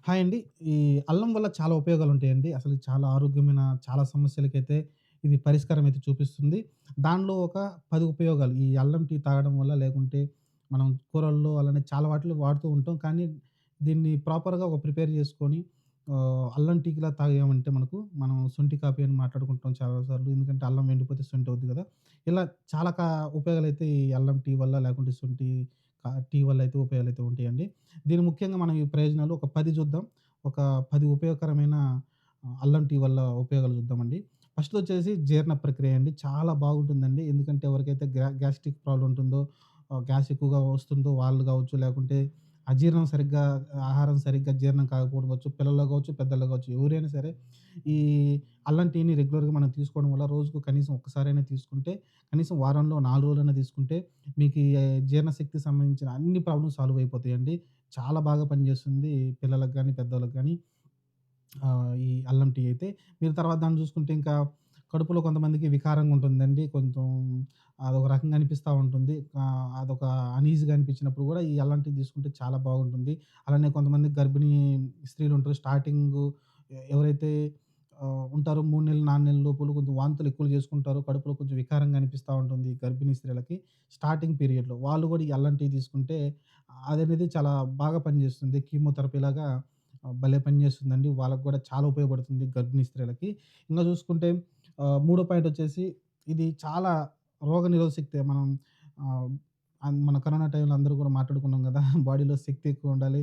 Hi అండి. ఈ అల్లం వల్ల చాలా ఉపయోగాలుంటాయండి. అసలు చాలా ఆరోగ్యమైన చాలా సమస్యలకైతే ఇది పరిష్కారం అయితే చూపిస్తుంది. దానిలో ఒక 10 ఉపయోగాలు ఈ అల్లం టీ తాగడం వల్ల లేకుంటే మనం కూరల్లో అలానే చాలా వాటిలో వాడుతూ ఉంటాం. కానీ దీన్ని ప్రాపర్‌గా ఒక ప్రిపేర్ చేసుకొని అల్లం టీకిలా తాగామంటే మనం సొంటి కాపీ అని మాట్లాడుకుంటాం చాలా సార్లు. ఎందుకంటే అల్లం ఎండిపోతే సొంటి అవుద్ది కదా! ఇలా చాలా ఉపయోగాలైతే ఈ అల్లం టీ వల్ల లేకుంటే సొంటి టీ వల్ల అయితే ఉపయోగాలైతే ఉంటాయండి. దీని ముఖ్యంగా మనం ఈ ప్రయోజనాలు ఒక 10 చూద్దాం. ఒక 10 ఉపయోగకరమైన అల్లం టీ వల్ల ఉపయోగాలు చూద్దామండి. ఫస్టొచ్చేసి జీర్ణ ప్రక్రియ అండి. చాలా బాగుంటుందండి. ఎందుకంటే ఎవరికైతే గ్యాస్ట్రిక్ ప్రాబ్లమ్ ఉంటుందో, గ్యాస్ ఎక్కువగా వస్తుందో వాళ్ళు కావచ్చు, లేకుంటే అజీర్ణం సరిగ్గా ఆహారం సరిగ్గా జీర్ణం కాకపోవడం కావచ్చు, పిల్లల్లో కావచ్చు, పెద్దల్లో కావచ్చు ఎవరైనా సరే ఈ అల్లం టీని రెగ్యులర్‌గా మనం తీసుకోవడం వల్ల రోజుకు కనీసం ఒక్కసారైనా తీసుకుంటే, కనీసం వారంలో 4 రోజులైనా తీసుకుంటే మీకు ఈ జీర్ణశక్తికి సంబంధించిన అన్ని ప్రాబ్లమ్స్ సాల్వ్ అయిపోతాయండి. చాలా బాగా పనిచేస్తుంది పిల్లలకి గానీ, పెద్దోళ్ళకి గానీ ఈ అల్లం టీ అయితే. మీరు తర్వాత దాన్ని చూసుకుంటే ఇంకా కడుపులో కొంతమందికి వికారంగా ఉంటుందండి. కొంచెం అదొక రకంగా అనిపిస్తా ఉంటుంది. అదొక అనీజీగా అనిపించినప్పుడు గూడా ఈ అల్లం టీ తీసుకుంటే చాలా బాగుంటుంది. అలానే కొంతమంది గర్భిణీ స్త్రీలుంటారు. స్టార్టింగు ఎవరైతే ఉంటారో 3 నెలలు, 4 నెలల లోపులు కొంచెం వాంతులు ఎక్కువ చేసుకుంటారో, కడుపులో కొంచెం వికారంగా అనిపిస్తా ఉంటుంది గర్భిణీ స్త్రీలకి స్టార్టింగ్ పీరియడ్‌లో. వాళ్ళు గూడా ఈ అల్లం టీ తీసుకుంటే అదనేది చాలా బాగా పనిచేస్తుంది. కీమోథెరపీలాగా భలే పనిచేస్తుందండి. వాళ్ళకి గూడా చాలా ఉపయోగపడుతుంది గర్భిణీ స్త్రీలకి. ఇంగా చూసుకుంటే మూడో పాయింట్ వచ్చేసి ఇది చాలా రోగనిరోధక శక్తి మనం ఆహ్, మన కరోనా టైంలో అందరూ గూడా మాట్లాడుకున్నాం గదా! బాడీలో శక్తి ఎక్కువుండాలి.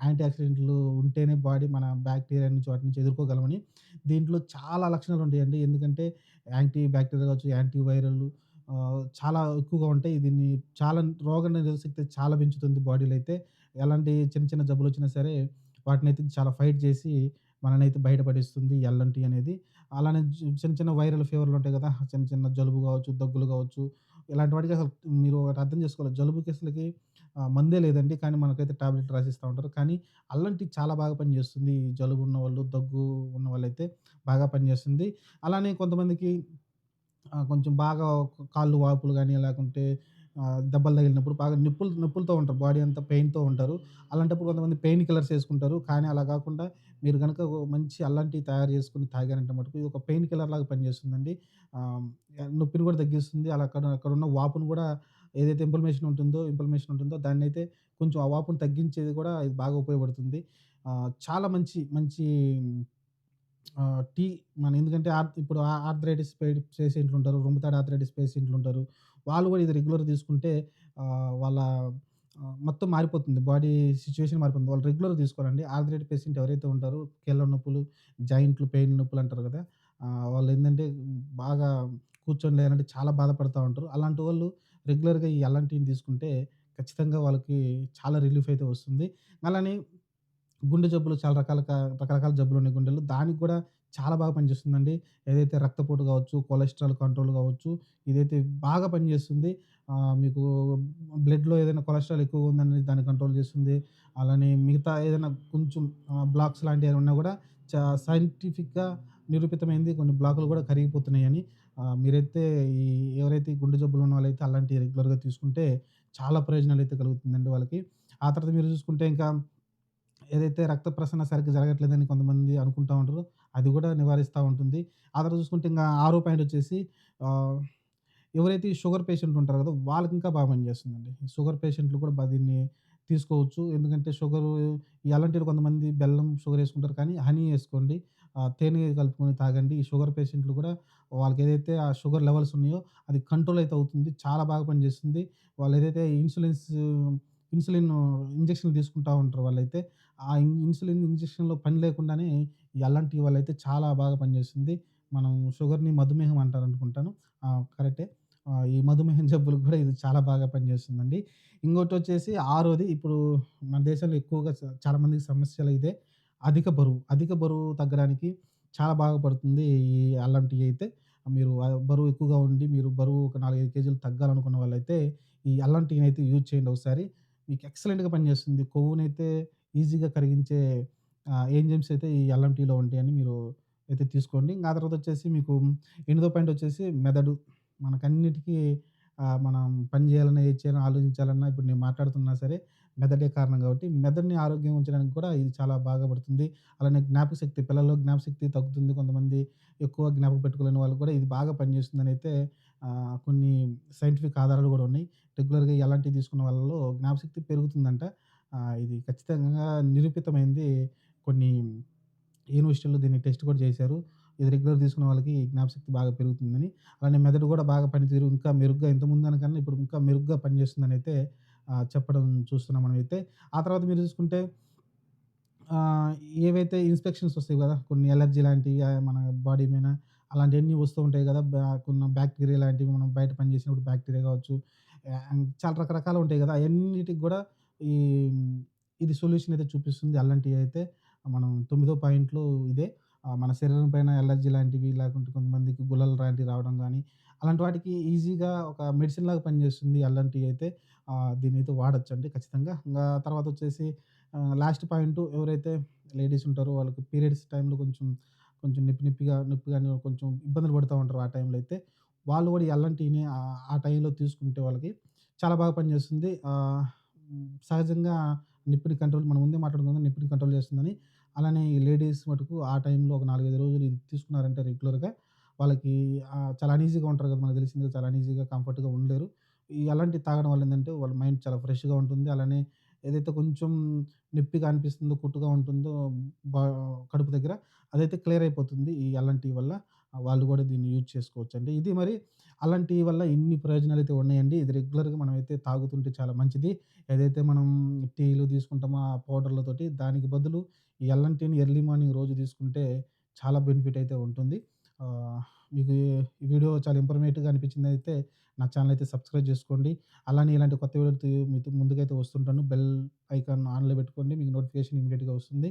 యాంటీ ఆక్సిడెంట్లు ఉంటేనే బాడీ మన బాక్టీరియా నుంచి వాటి నుంచి ఎదుర్కోగలమని. దీంట్లో చాలా లక్షణాలు ఉంటాయండి. ఎందుకంటే యాంటీ బాక్టీరియల్ కావచ్చు, యాంటీ వైరల్ చాలా ఎక్కువగా ఉంటాయి. దీన్ని చాలా రోగనిరోధక శక్తి చాలా పెంచుతుంది బాడీలో అయితే. ఎలాంటి చిన్న చిన్న జబ్బులొచ్చినా సరే వాటినైతే చాలా ఫైట్ చేసి మననైతే బయటపడేస్తుంది ఈ అల్లం టీ అనేది. అలానే చిన్న చిన్న వైరల్ ఫీవర్‌లుంటాయి గదా! చిన్న చిన్న జలుబు గావచ్చు, దగ్గులు గావచ్చు, ఇలాంటి వాటికి అసలు మీరు ఒకటి అర్థం చేసుకోవాలి. జలుబుకి అసలకి మందే లేదండి. కానీ మనకైతే టాబ్లెట్ రాసిస్తా ఉంటారు. కానీ అల్లం టీ చాలా బాగా పనిచేస్తుంది. ఈ జలుబు ఉన్నవాళ్ళు, దగ్గు ఉన్నవాళ్ళైతే బాగా పనిచేస్తుంది. అలానే కొంతమందికి కొంచెం బాగా కాళ్ళు వాపులు గాని, లేకుంటే దెబ్బలు తగిలినప్పుడు బాగా నొప్పులతో ఉంటారు. బాడీ అంతా పెయిన్‌తో ఉంటారు. అలాంటప్పుడు కొంతమంది పెయిన్ కిల్లర్స్ యేసుకుంటారు. కానీ అలా గాకుండా మీరు గనక మంచి అల్లం టీ తయారు చేసుకొని తాగారంటే మటుకు ఇది ఒక పెయిన్ కిల్లర్ లాగా పనిచేస్తుందండి. ఆహ్, నొప్పిని కూడా తగ్గిస్తుంది. అలా అక్కడున్న వాపును గూడా ఏదైతే ఇన్‌ఫ్లమేషన్ ఉంటుందో దాన్నైతే కొంచెం ఆ వాపును తగ్గించేది కూడా ఇది బాగా ఉపయోగపడుతుంది. చాలా మంచి మంచి టీ ఎందుకంటే ఇప్పుడు ఆర్థరైటిస్ పేషెంట్లుంటారు. రుమటాయిడ్ ఆర్థరైటిస్ పేషెంట్లుంటారు. వాళ్ళు గూడా ఇది రెగ్యులర్‌గా తీసుకుంటే వాళ్ళ మొత్తం మారిపోతుంది. బాడీ సిట్యుయేషన్ మారిపోతుంది. వాళ్ళు రెగ్యులర్‌గా తీసుకోవాలండి. ఆర్థరైటిస్ పేషెంట్ ఎవరైతే ఉంటారో కీళ్ళ నొప్పులు, జాయింట్లు పెయిన్ నొప్పులంటారు గదా! వాళ్ళేందంటే బాగా కూర్చొని లేయాలంటే చాలా బాధపడతా ఉంటారు. అలాంటి వాళ్ళు రెగ్యులర్‌గా ఈ అల్లం టీని తీసుకుంటే ఖచ్చితంగా వాళ్ళకి చాలా రిలీఫ్ అయితే వస్తుంది. అలానే గుండె జబ్బులు చాలా రకరకాల జబ్బులున్నాయి గుండెలో. దానికి గూడా చాలా బాగా పనిచేస్తుందండి. ఏదైతే రక్తపోటు గావచ్చు, కొలెస్ట్రాల్ కంట్రోల్ గావచ్చు, ఇదైతే బాగా పనిచేస్తుంది. మీకు బ్లడ్‌లో ఏదైనా కొలెస్ట్రాల్ ఎక్కువగా ఉందని దాన్ని కంట్రోల్ చేస్తుంది. అలానే మిగతా ఏదైనా కొంచెం బ్లాక్స్ లాంటివి ఉన్నా గూడా సైంటిఫిక్‌గా నిరూపితమైంది కొన్ని బ్లాకులు గూడా కరిగిపోతున్నాయని. మీరైతే ఈ ఎవరైతే ఈ గుండె జబ్బులు ఉన్న వాళ్ళైతే అలాంటివి రెగ్యులర్‌గా తీసుకుంటే చాలా ప్రయోజనాలైతే కలుగుతుందండి వాళ్ళకి. ఆ తర్వాత మీరు చూసుకుంటే ఇంకా ఏదైతే రక్త ప్రసరణ సరిగ్గా జరగట్లేదని కొంతమంది అనుకుంటా ఉంటారో, అది గూడా నివారిస్తా ఉంటుంది. ఆ తర్వాత చూసుకుంటే ఇంగా ఆరో పాయింట్ వచ్చేసి ఆహ్, ఎవరైతే ఈ షుగర్ పేషెంట్లు ఉంటారో గదా! వాళ్ళకి ఇంకా బాగా పనిచేస్తుందండి. ఈ షుగర్ పేషెంట్లు కూడా దీన్ని తీసుకోవచ్చు. ఎందుకంటే ఈ అల్లం టీలో కొంతమంది బెల్లం, షుగర్ యేసుకుంటారు. కానీ హనీ యేసుకోండి. తేనె కలుపుకొని తాగండి. ఈ షుగర్ పేషెంట్లు కూడా వాళ్ళకేదైతే ఆ షుగర్ లెవెల్స్ ఉన్నాయో అది కంట్రోల్ అయితే అవుతుంది. చాలా బాగా పనిచేస్తుంది. వాళ్ళేదైతే ఇన్సులిన్ ఇంజెక్షన్‌లు తీసుకుంటా ఉంటారు వాళ్ళైతే. ఆ ఇన్సులిన్ ఇంజెక్షన్‌లో పని లేకుండానే ఈ అల్లం టీ వల్లైతే చాలా బాగా పనిచేస్తుంది. మనం షుగర్‌ని మధుమేహం అంటారనుకుంటాను. కరెక్టే. ఈ మధుమేహం జబ్బులకు కూడా ఇది చాలా బాగా పనిచేస్తుందండి. ఇంకోటొచ్చేసి ఆరోది ఇప్పుడు మన దేశంలో ఎక్కువగా చాలా మందికి సమస్యలు ఇదే. అధిక బరువు తగ్గడానికి చాలా బాగా పడుతుంది ఈ అల్లం టీ అయితే. మీరు బరువు ఎక్కువగా ఉండి మీరు బరువు ఒక 4, 5 కేజీలు తగ్గాలనుకున్న వాళ్ళైతే ఈ అల్లం టీనైతే యూజ్ చేయండి ఒకసారి. మీకు ఎక్సలెంట్‌గా పనిచేస్తుంది. కొవ్వునైతే ఈజీగా కరిగించే ఎంజైమ్స్ అయితే ఈ అల్లం టీలో ఉంటాయని మీరు అయితే తీసుకోండి. ఇంక ఆ తర్వాతొచ్చేసి మీకు ఎనిమిదో పాయింట్ వచ్చేసి మెదడు. మనకన్నిటికీ మనం పని చేయాలన్నా, ఏది చేయాలన్నా, ఆలోచించాలన్నా ఇప్పుడు నేను మాట్లాడుతున్నా సరే, మెదడే కారణం కాబట్టి, మెదడుని ఆరోగ్యంగా ఉంచడానికి కూడా ఇది చాలా బాగా పడుతుంది. అలానే జ్ఞాపకశక్తి పిల్లల్లో జ్ఞాపకశక్తి తగ్గుతుంది. కొంతమంది ఎక్కువ జ్ఞాపకం పెట్టుకోలేని వాళ్ళకి కూడా ఇది బాగా పనిచేస్తుందనైతే కొన్ని సైంటిఫిక్ ఆధారాలు గూడా ఉన్నాయి. రెగ్యులర్‌గా ఎలాంటివి తీసుకున్న వాళ్ళలో జ్ఞాపకశక్తి పెరుగుతుందంట. ఇది ఖచ్చితంగా నిరూపితమైంది. కొన్ని యూనివర్సిటీల్లో దీన్ని టెస్ట్ కూడా చేశారు. ఇది రెగ్యులర్ తీసుకున్న వాళ్ళకి జ్ఞాపకశక్తి బాగా పెరుగుతుందని. అలానే మెదడు గూడా బాగా పనితీరు ఇంకా మెరుగ్గా ఇంతకుముందనకన్నా ఇప్పుడు ఇంకా మెరుగ్గా పనిచేస్తుందనైతే చెప్పడం చూస్తున్నాం మనమైతే. ఆ తర్వాత మీరు చూసుకుంటే ఆహ్, ఏవైతే ఇన్స్‌పెక్షన్స్ వస్తాయి గదా! కొన్ని అలర్జీ లాంటివి మన బాడీ మీద అలాంటియన్నీ వస్తూ ఉంటాయి గదా! కొన్ని బ్యాక్టీరియా లాంటివి మనం బయట పని చేసినప్పుడు బ్యాక్టీరియా కావచ్చు, చాలా రకరకాలు ఉంటాయి గదా! అయన్నిటికి గూడా ఈ ఇది సొల్యూషన్ అయితే చూపిస్తుంది. అల్లం టీ అయితే మనం తొమ్మిదో పాయింట్లు ఇదే. మన శరీరం పైన అలర్జీ లాంటివి లేకుంటే కొంతమందికి గుల్లలు లాంటివి రావడం గానీ, అలాంటి వాటికి ఈజీగా ఒక మెడిసిన్ లాగా పనిచేస్తుంది అల్లం టీ అయితే. దీన్నైతే వాడొచ్చండి ఖచ్చితంగా. ఇంగా తర్వాతొచ్చేసి లాస్ట్ పాయింటు ఎవరైతే లేడీస్ ఉంటారో వాళ్ళకి పీరియడ్స్ టైమ్‌లో కొంచెం, కొంచెం నొప్పి గాని కొంచెం ఇబ్బందులు పడతా ఉంటారు ఆ టైంలో అయితే. వాళ్ళు గూడా ఈ అల్లం టీని ఆ టైంలో తీసుకుంటే వాళ్ళకి చాలా బాగా పనిచేస్తుంది. సహజంగా నొప్పిని కంట్రోల్ మనం ముందే మాట్లాడుకున్నాం నొప్పిని కంట్రోల్ చేస్తుందని. అలానే ఈ లేడీస్ మటుకు ఆ టైంలో ఒక 4, 5 రోజులు ఇది తీసుకున్నారంటే రెగ్యులర్‌గా వాళ్ళకి చాలా అన్‌ఈజీగా ఉంటారు కదా! మనకు తెలిసిందే చాలా అన్‌ఈజీగా, కంఫర్ట్‌గా ఉండలేరు. ఈ అలాంటివి తాగడం వల్ల ఏందంటే వాళ్ళ మైండ్ చాలా ఫ్రెష్‌గా ఉంటుంది. అలానే ఏదైతే కొంచెం నొప్పిగా అనిపిస్తుందో, కుట్టుగా ఉంటుందో బా కడుపు దగ్గర అదైతే క్లియర్ అయిపోతుంది. ఈ అల్లం టీ వల్ల. వాళ్ళు గూడా దీన్ని యూజ్ చేసుకోవచ్చండి. ఇది మరి అల్లం టీ వల్ల ఇన్ని ప్రయోజనాలైతే ఉన్నాయండి. ఇది రెగ్యులర్‌గా మనమైతే తాగుతుంటే చాలా మంచిది. ఏదైతే మనం టీలు తీసుకుంటామో ఆ పౌడర్‌లతోటి దానికి బదులు ఈ అల్లం టీని ఎర్లీ మార్నింగ్ రోజు తీసుకుంటే చాలా బెనిఫిట్ అయితే ఉంటుంది. ఆహ్, మీకు ఈ వీడియో చాలా ఇన్ఫర్మేటివ్‌గా అనిపించిందయితే నా ఛానెల్ అయితే సబ్స్క్రైబ్ చేసుకోండి. అలానే ఇలాంటి కొత్త వీడియోలతో మీతో ముందుకైతే వస్తుంటాను. బెల్ ఐకాన్ ఆన్‌లో పెట్టుకోండి. మీకు నోటిఫికేషన్ ఇమ్మీడియేట్‌గా వస్తుంది.